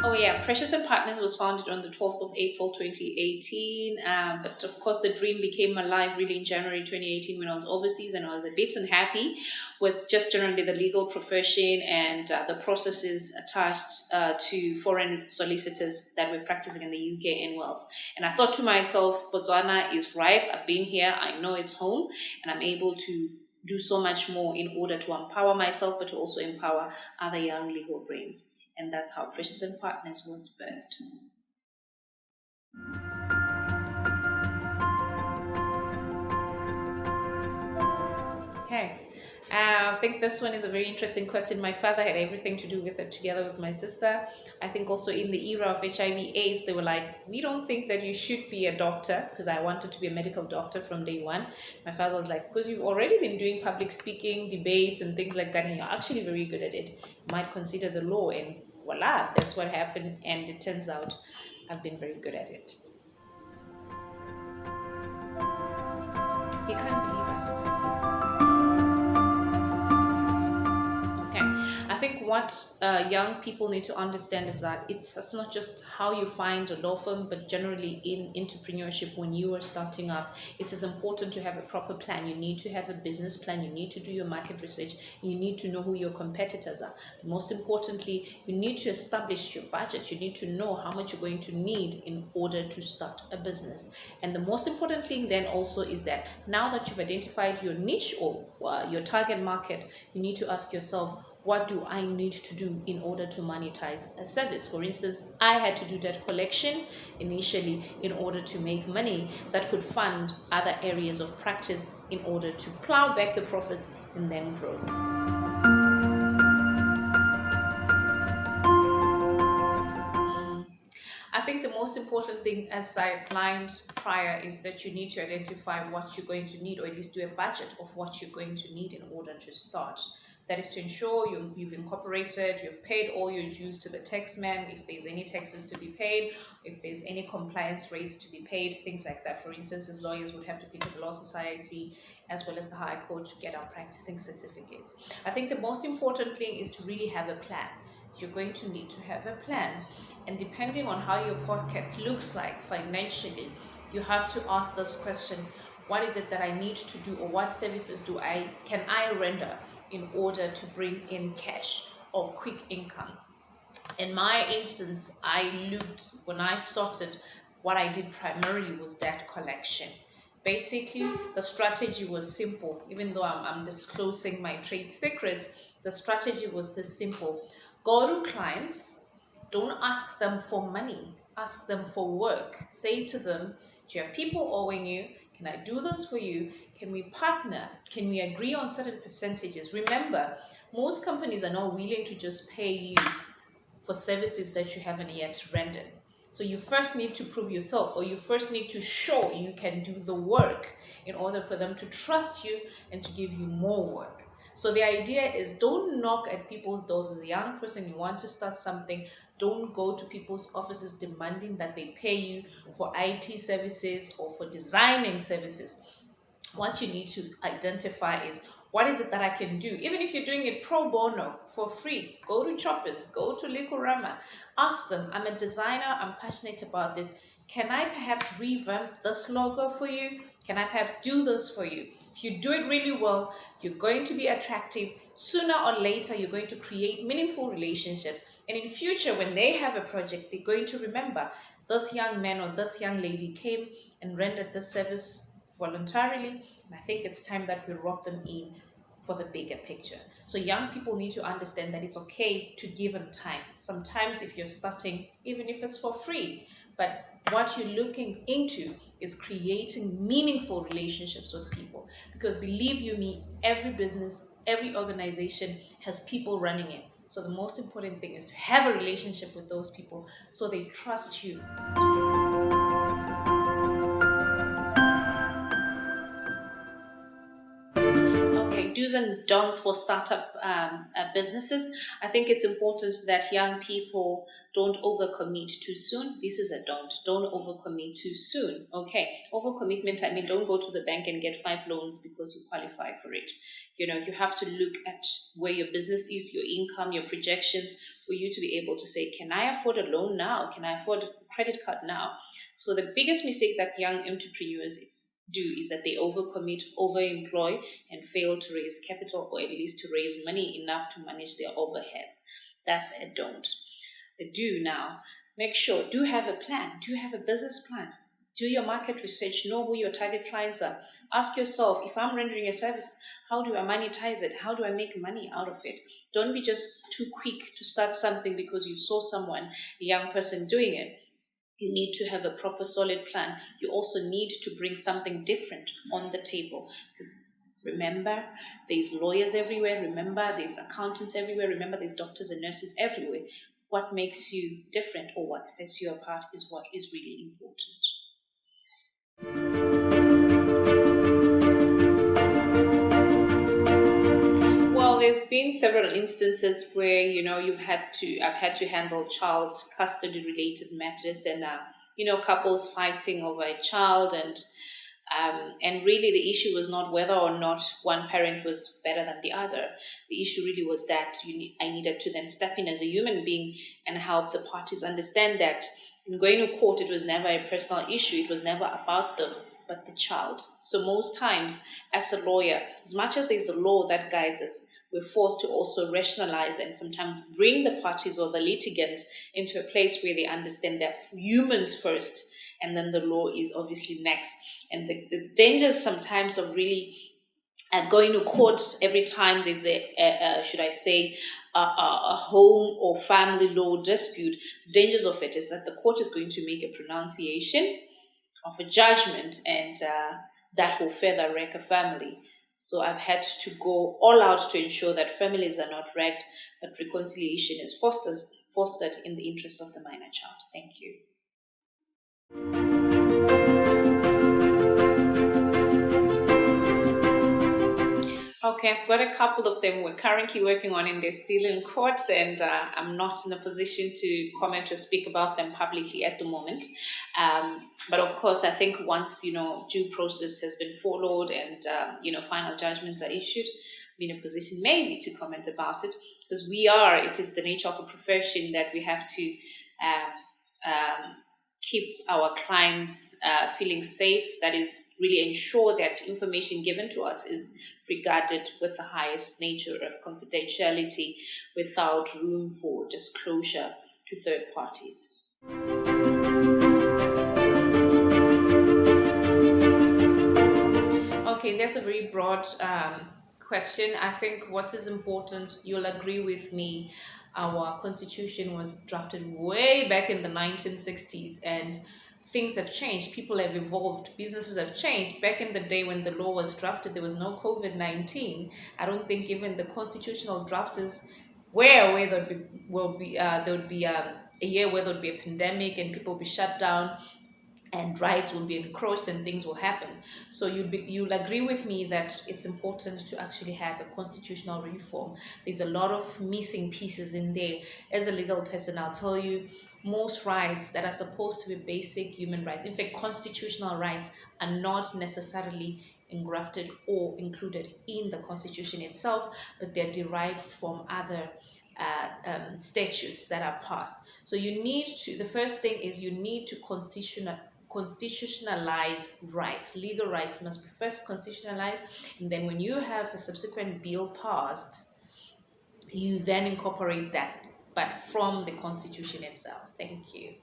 Oh yeah, Precious and Partners was founded on the 12th of April 2018. But of course, the dream became alive really in January 2018 when I was overseas, and I was a bit unhappy with just generally the legal profession and the processes attached to foreign solicitors that were practicing in the UK and Wales. And I thought to myself, Botswana is ripe. I've been here. I know it's home, and I'm able to do so much more in order to empower myself, but to also empower other young legal brains. And that's how Precious and Partners was birthed. Okay. I think this one is a very interesting question. My father had everything to do with it together with my sister. I think also in the era of HIV/AIDS, they were like, we don't think that you should be a doctor, because I wanted to be a medical doctor from day one. My father was like, because you've already been doing public speaking, debates, and things like that, and you're actually very good at it. You might consider the law, and voila, that's what happened. And it turns out I've been very good at it. He can't believe us. Okay, I think what young people need to understand is that it's not just how you find a law firm, but generally in entrepreneurship, when you are starting up, it is important to have a proper plan. You need to have a business plan. You need to do your market research. You need to know who your competitors are. But most importantly, you need to establish your budget. You need to know how much you're going to need in order to start a business. And the most important thing then also is that now that you've identified your niche or your target market, you need to ask yourself, what do I need to do in order to monetize a service? For instance, I had to do debt collection initially in order to make money that could fund other areas of practice in order to plow back the profits and then grow. I think the most important thing, as I outlined prior, is that you need to identify what you're going to need, or at least do a budget of what you're going to need in order to start. That is to ensure you've incorporated, you've paid all your dues to the taxman, if there's any taxes to be paid, if there's any compliance rates to be paid, things like that. For instance, as lawyers would have to pay to the Law Society as well as the High Court to get our practicing certificates. I think the most important thing is to really have a plan. You're going to need to have a plan, and depending on how your pocket looks like financially, you have to ask this question: what is it that I need to do, or what services can I render in order to bring in cash or quick income? In my instance, when I started, what I did primarily was debt collection. Basically, the strategy was simple. Even though I'm disclosing my trade secrets, the strategy was this simple: go to clients, don't ask them for money, ask them for work. Say to them, do you have people owing you? Can I do this for you? Can we partner? Can we agree on certain percentages? Remember, most companies are not willing to just pay you for services that you haven't yet rendered. So you first need to prove yourself, or you first need to show you can do the work in order for them to trust you and to give you more work. So the idea is, don't knock at people's doors. As a young person, you want to start something, don't go to people's offices demanding that they pay you for IT services or for designing services. What you need to identify is, what is it that I can do? Even if you're doing it pro bono, for free, go to Choppers, go to Likorama, ask them, I'm a designer, I'm passionate about this. Can I perhaps revamp this logo for you? Can I perhaps do this for you? If you do it really well, you're going to be attractive. Sooner or later, you're going to create meaningful relationships. And in future, when they have a project, they're going to remember this young man or this young lady came and rendered this service voluntarily, and I think it's time that we rope them in for the bigger picture. So young people need to understand that it's okay to give them time. Sometimes if you're starting, even if it's for free, but what you're looking into is creating meaningful relationships with people. Because believe you me, every business, every organization has people running it. So the most important thing is to have a relationship with those people so they trust you to do it. Okay, do's and don'ts for startup businesses. I think it's important that young people don't overcommit too soon. This is a don't. Don't overcommit too soon. Okay, overcommitment, I mean, don't go to the bank and get 5 loans because you qualify for it. You have to look at where your business is, your income, your projections, for you to be able to say, can I afford a loan now? Can I afford a credit card now? So the biggest mistake that young entrepreneurs do is that they overcommit, overemploy, and fail to raise capital, or at least to raise money enough to manage their overheads. That's a don't. A do now. Make sure, do have a plan, do have a business plan. Do your market research, know who your target clients are. Ask yourself, if I'm rendering a service, how do I monetize it? How do I make money out of it? Don't be just too quick to start something because you saw someone, a young person, doing it. You need to have a proper solid plan. You also need to bring something different on the table. Because remember, there's lawyers everywhere. Remember, there's accountants everywhere. Remember, there's doctors and nurses everywhere. What makes you different, or what sets you apart, is what is really important. Well, there's been several instances where I've had to handle child custody related matters, and couples fighting over a child, and really the issue was not whether or not one parent was better than the other. The issue really was that I needed to then step in as a human being and help the parties understand that in going to court, it was never a personal issue. It was never about them, but the child. So most times, as a lawyer, as much as there's a law that guides us, we're forced to also rationalize and sometimes bring the parties or the litigants into a place where they understand that humans first, and then the law is obviously next. And the dangers sometimes of really going to court every time there's should I say, a home or family law dispute. The dangers of it is that the court is going to make a pronunciation of a judgment, and that will further wreck a family. So I've had to go all out to ensure that families are not wrecked, but reconciliation is fostered in the interest of the minor child. Thank you. Okay, I've got a couple of them we're currently working on, and they're still in court, and I'm not in a position to comment or speak about them publicly at the moment. But of course, I think once due process has been followed and final judgments are issued, I'm in a position maybe to comment about it, because it is the nature of a profession that we have to keep our clients feeling safe. That is, really ensure that information given to us is regarded with the highest nature of confidentiality, without room for disclosure to third parties. Okay, that's a very broad question. I think what is important, you'll agree with me, our constitution was drafted way back in the 1960s, and things have changed. People have evolved. Businesses have changed. Back in the day when the law was drafted, there was no COVID-19. I don't think even the constitutional drafters were aware there would be a year where there would be a pandemic and people would be shut down and rights will be encroached and things will happen. So you'll agree with me that it's important to actually have a constitutional reform. There's a lot of missing pieces in there. As a legal person, I'll tell you, most rights that are supposed to be basic human rights, in fact constitutional rights, are not necessarily engrafted or included in the constitution itself, but they're derived from other statutes that are passed. So the first thing is you need to constitutionalize rights. Legal rights must be first constitutionalized, and then when you have a subsequent bill passed, you then incorporate that, but from the constitution itself. Thank you.